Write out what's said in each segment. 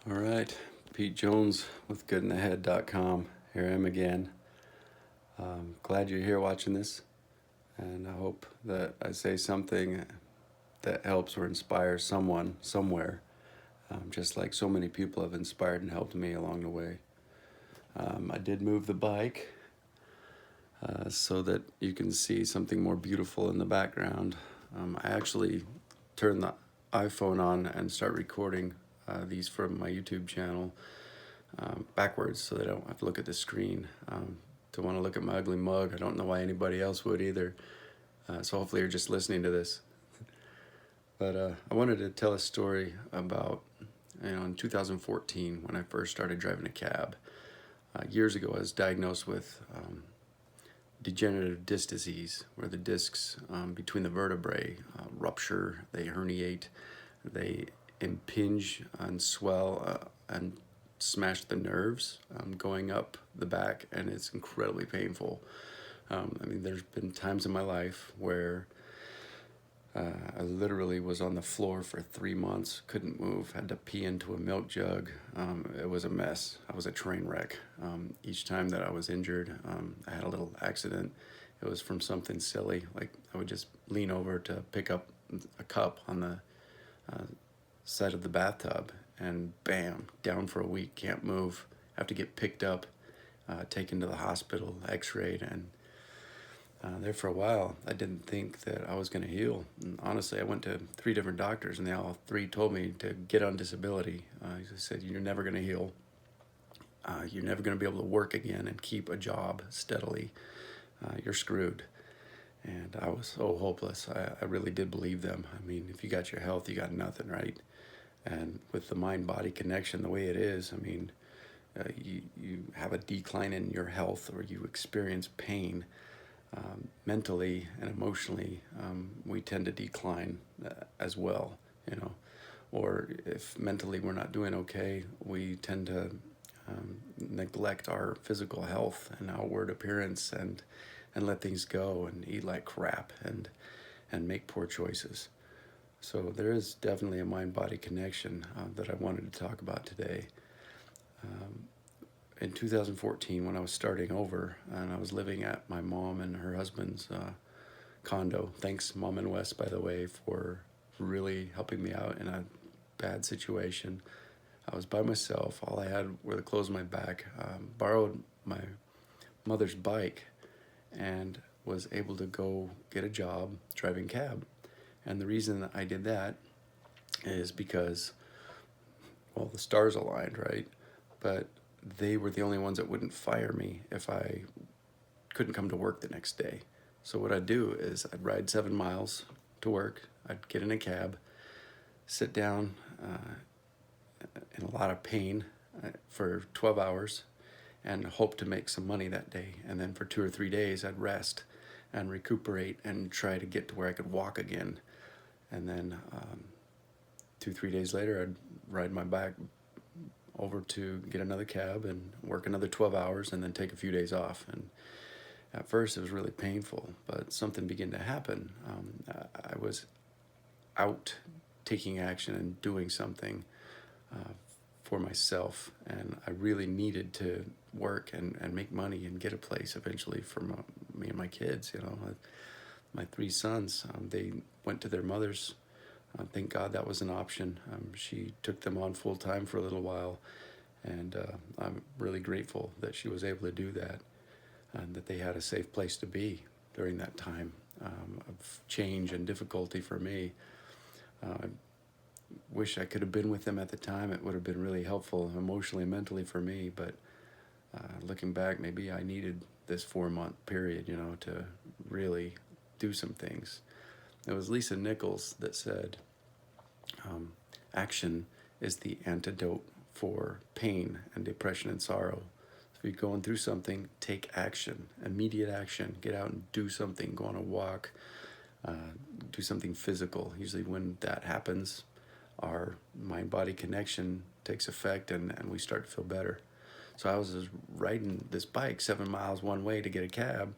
All right, Pete Jones with goodinthehead.com. Here I am again. Glad you're here watching this, and I hope that I say something that helps or inspires someone somewhere, just like so many people have inspired and helped me along the way. I did move the bike so that you can see something more beautiful in the background. I actually turned the iPhone on and start recording these from my YouTube channel backwards so they don't have to look at the screen. To want to look at my ugly mug. I don't know why anybody else would either. So hopefully you're just listening to this. But I wanted to tell a story about, in 2014 when I first started driving a cab. Years ago, I was diagnosed with degenerative disc disease, where the discs between the vertebrae rupture, they herniate, they impinge and swell and smash the nerves going up the back, and it's incredibly painful. There's been times in my life where I literally was on the floor for 3 months, couldn't move, had to pee into a milk jug. It was a mess. I was a train wreck. Each time that I was injured, I had a little accident. It was from something silly, like I would just lean over to pick up a cup on the side of the bathtub, and bam, down for a week, can't move, have to get picked up, taken to the hospital, x-rayed, and there for a while, I didn't think that I was going to heal. And honestly, I went to 3 different doctors, and they all 3 told me to get on disability. They said, you're never going to heal. You're never going to be able to work again and keep a job steadily. You're screwed. And I was so hopeless. I really did believe them. If you got your health, you got nothing, right? And with the mind-body connection the way it is, you have a decline in your health, or you experience pain. Mentally and emotionally, we tend to decline as well, or if mentally we're not doing okay, we tend to neglect our physical health and outward appearance, and let things go and eat like crap and make poor choices. So there is definitely a mind-body connection that I wanted to talk about today. In 2014, when I was starting over and I was living at my mom and her husband's condo. Thanks, Mom and Wes, by the way, for really helping me out in a bad situation. I was by myself. All I had were the clothes on my back. Borrowed my mother's bike and was able to go get a job driving cab. And the reason that I did that is because, well, the stars aligned, right? But they were the only ones that wouldn't fire me if I couldn't come to work the next day. So what I'd do is I'd ride 7 miles to work. I'd get in a cab, sit down in a lot of pain for 12 hours, and hope to make some money that day. And then for 2 or 3 days, I'd rest and recuperate and try to get to where I could walk again. And then 2-3 days later, I'd ride my back over to get another cab and work another 12 hours and then take a few days off. And at first it was really painful, but something began to happen. I was out taking action and doing something for myself, and I really needed to work and make money and get a place eventually for me and my kids. My 3 sons, they went to their mother's. Thank God that was an option. She took them on full time for a little while, and I'm really grateful that she was able to do that, and that they had a safe place to be during that time of change and difficulty for me. I wish I could have been with them at the time. It would have been really helpful emotionally and mentally for me, but looking back, maybe I needed this 4-month period, to really do some things. It was Lisa Nichols that said, action is the antidote for pain and depression and sorrow. If you're going through something, take action, immediate action. Get out and do something, go on a walk, do something physical. Usually when that happens, our mind-body connection takes effect, and we start to feel better. So I was just riding this bike 7 miles one way to get a cab.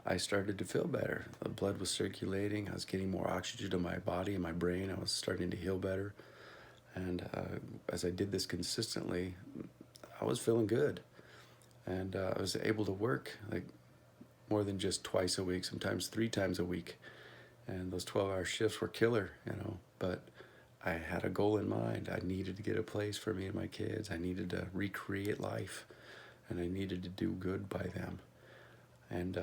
I started to feel better. The blood was circulating. I was getting more oxygen to my body and my brain. I was starting to heal better. And as I did this consistently, I was feeling good. And I was able to work like more than just twice a week, sometimes 3 times a week. And those 12-hour shifts were killer, but I had a goal in mind. I needed to get a place for me and my kids. I needed to recreate life, and I needed to do good by them. And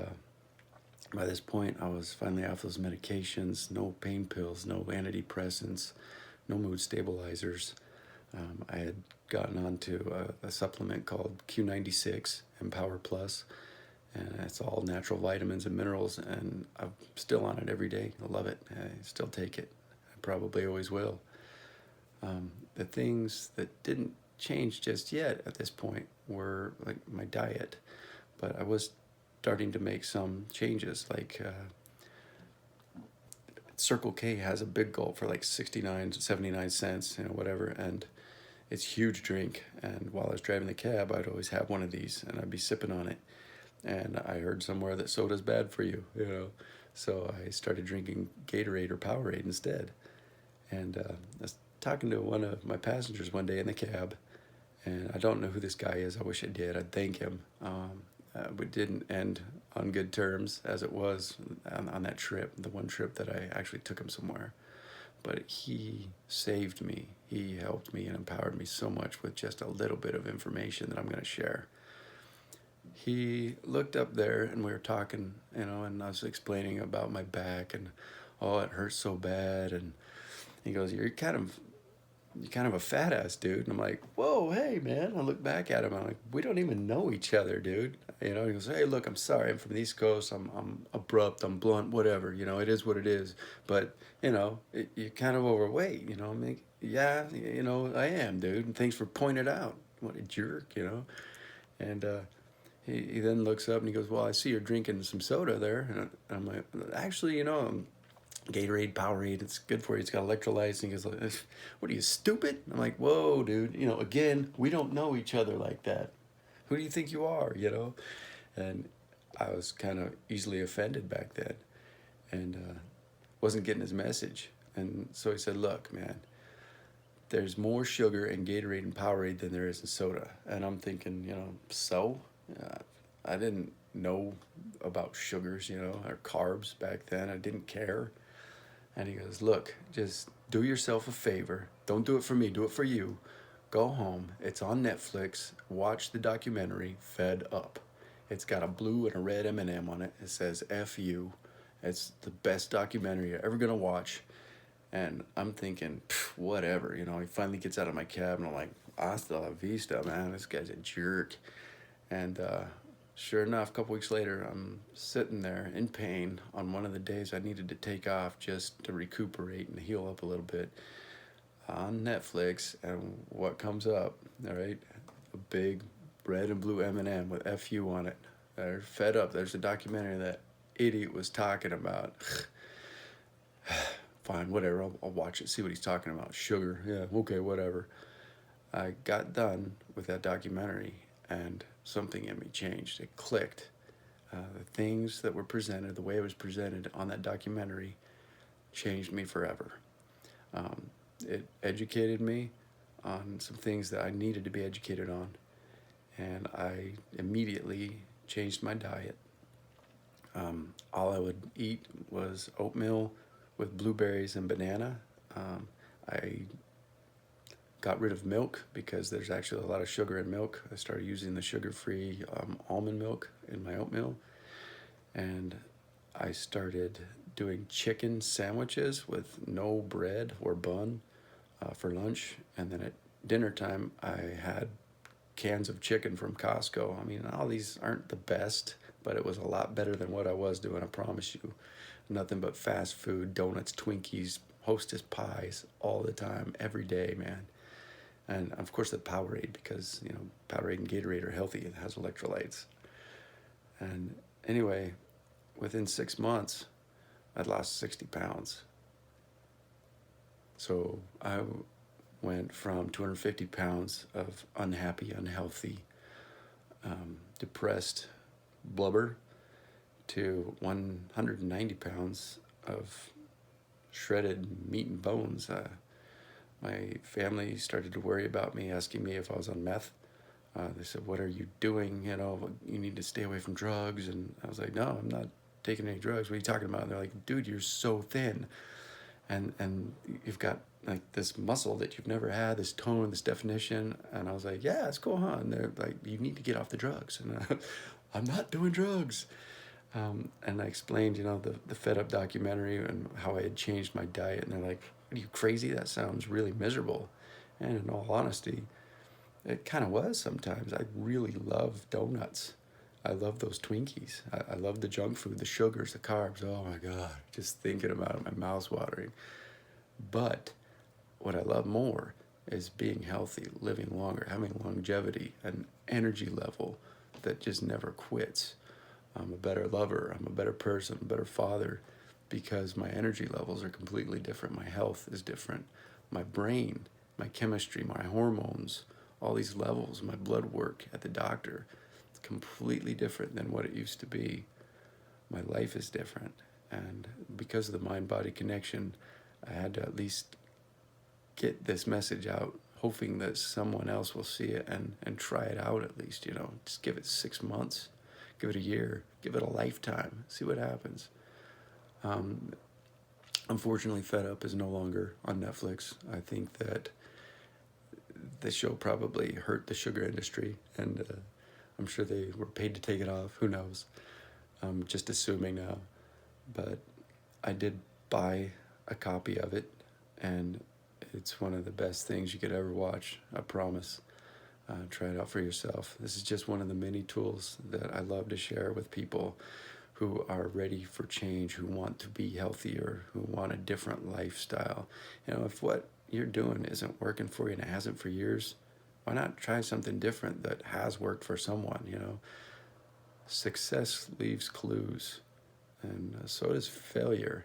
by this point, I was finally off those medications, no pain pills, no antidepressants, no mood stabilizers. I had gotten onto a supplement called Q96 Empower Plus, and it's all natural vitamins and minerals, and I'm still on it every day. I love it. I still take it. I probably always will. The things that didn't change just yet at this point were like my diet, but I was starting to make some changes. Like Circle K has a big gulp for like 69, 79 cents, whatever, and it's a huge drink. And while I was driving the cab, I'd always have one of these, and I'd be sipping on it. And I heard somewhere that soda's bad for you, So I started drinking Gatorade or Powerade instead. And I was talking to one of my passengers one day in the cab, and I don't know who this guy is. I wish I did. I'd thank him. We didn't end on good terms, as it was on that trip, the one trip that I actually took him somewhere. But he saved me. He helped me and empowered me so much with just a little bit of information that I'm going to share. He looked up there and we were talking, and I was explaining about my back and, oh, it hurts so bad. And he goes, you're kind of a fat ass dude. And I'm like, whoa, hey man. I look back at him. I'm like, we don't even know each other, dude. He goes, hey, look, I'm sorry. I'm from the East Coast. I'm abrupt. I'm blunt, whatever. It is what it is. But, you're kind of overweight. I'm like, yeah, I am, dude. And thanks for pointing it out. What a jerk, And, he then looks up and he goes, well, I see you're drinking some soda there. And I'm like, actually, Gatorade, Powerade, it's good for you. It's got electrolytes. And he goes, what are you, stupid? I'm like, whoa, dude. Again, we don't know each other like that. Who do you think you are, And I was kind of easily offended back then and wasn't getting his message. And so he said, look, man, there's more sugar in Gatorade and Powerade than there is in soda. And I'm thinking, so? I didn't know about sugars, or carbs back then. I didn't care. And he goes, look, just do yourself a favor. Don't do it for me. Do it for you. Go home. It's on Netflix. Watch the documentary, Fed Up. It's got a blue and a red M&M on it. It says F you. It's the best documentary you're ever going to watch. And I'm thinking, whatever. He finally gets out of my cab and I'm like, hasta la vista, man. This guy's a jerk. And sure enough, a couple weeks later, I'm sitting there in pain on one of the days I needed to take off just to recuperate and heal up a little bit on Netflix. And what comes up, all right? A big red and blue M&M with FU on it. They're Fed Up. There's a documentary that idiot was talking about. Fine, whatever. I'll watch it, see what he's talking about. Sugar, yeah, okay, whatever. I got done with that documentary and something in me changed. It clicked. The things that were presented, the way it was presented on that documentary, changed me forever. It educated me on some things that I needed to be educated on, and I immediately changed my diet. All I would eat was oatmeal with blueberries and banana. I got rid of milk because there's actually a lot of sugar in milk. I started using the sugar-free almond milk in my oatmeal. And I started doing chicken sandwiches with no bread or bun for lunch. And then at dinner time, I had cans of chicken from Costco. I mean, all these aren't the best, but it was a lot better than what I was doing, I promise you. Nothing but fast food, donuts, Twinkies, Hostess pies all the time, every day, man. And of course the Powerade, because Powerade and Gatorade are healthy. It has electrolytes. And anyway, within 6 months, I'd lost 60 pounds. So I went from 250 pounds of unhappy, unhealthy, depressed blubber to 190 pounds of shredded meat and bones. my family started to worry about me, asking me if I was on meth. They said, "What are you doing? You know, you need to stay away from drugs." And I was like, "No, I'm not taking any drugs. What are you talking about?" And they're like, "Dude, you're so thin, and you've got like this muscle that you've never had, this tone, this definition." And I was like, "Yeah, it's cool, huh?" And they're like, "You need to get off the drugs." And I'm not doing drugs. And I explained, the Fed Up documentary and how I had changed my diet. And they're like, "Are you crazy? That sounds really miserable." And in all honesty, it kind of was sometimes. I really love donuts. I love those Twinkies. I love the junk food, the sugars, the carbs. Oh my God, just thinking about it, my mouth's watering. But what I love more is being healthy, living longer, having longevity, an energy level that just never quits. I'm a better lover, I'm a better person, a better father, because my energy levels are completely different. My health is different. My brain, my chemistry, my hormones, all these levels, my blood work at the doctor, it's completely different than what it used to be. My life is different. And because of the mind-body connection, I had to at least get this message out, hoping that someone else will see it and try it out at least, just give it 6 months, give it a year, give it a lifetime, see what happens. Unfortunately, Fed Up is no longer on Netflix. I think that the show probably hurt the sugar industry, and I'm sure they were paid to take it off. Who knows? I'm just assuming now. But I did buy a copy of it, and it's one of the best things you could ever watch, I promise. Try it out for yourself. This is just one of the many tools that I love to share with people who are ready for change, who want to be healthier, who want a different lifestyle. If what you're doing isn't working for you and it hasn't for years, why not try something different that has worked for someone? Success leaves clues, and so does failure.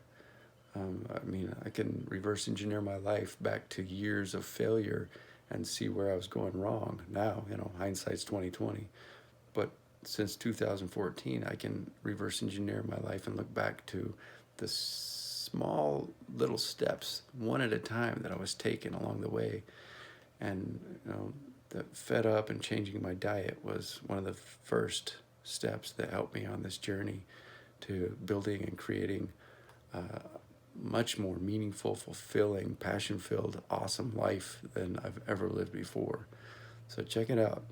I can reverse engineer my life back to years of failure and see where I was going wrong. Now, hindsight's 2020. But since 2014, I can reverse engineer my life and look back to the small little steps, one at a time, that I was taking along the way. And, the Fed Up and changing my diet was one of the first steps that helped me on this journey to building and creating much more meaningful, fulfilling, passion-filled, awesome life than I've ever lived before. So check it out.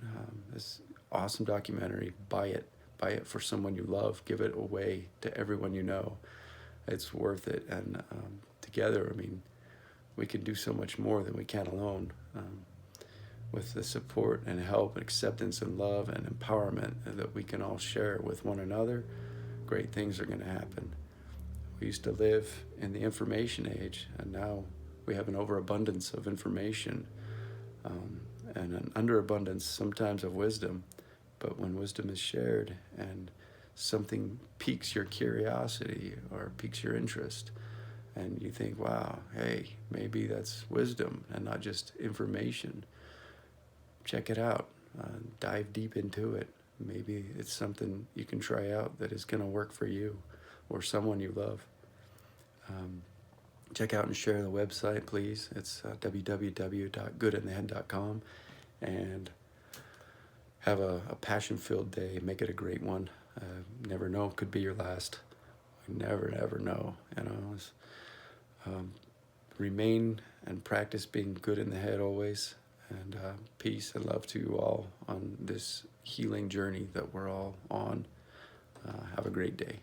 This awesome documentary. Buy it. Buy it for someone you love. Give it away to everyone you know. It's worth it. And together, we can do so much more than we can alone. With the support and help and acceptance and love and empowerment that we can all share with one another, great things are going to happen. We used to live in the information age, and now we have an overabundance of information and an underabundance sometimes of wisdom. But when wisdom is shared and something piques your curiosity or piques your interest, and you think, wow, hey, maybe that's wisdom and not just information, check it out. Dive deep into it. Maybe it's something you can try out that is going to work for you or someone you love. Check out and share the website, please. It's www.goodinthehead.com. And have a passion-filled day. Make it a great one. Never know, could be your last. Never, ever know. Remain and practice being good in the head always. And peace and love to you all on this healing journey that we're all on. Have a great day.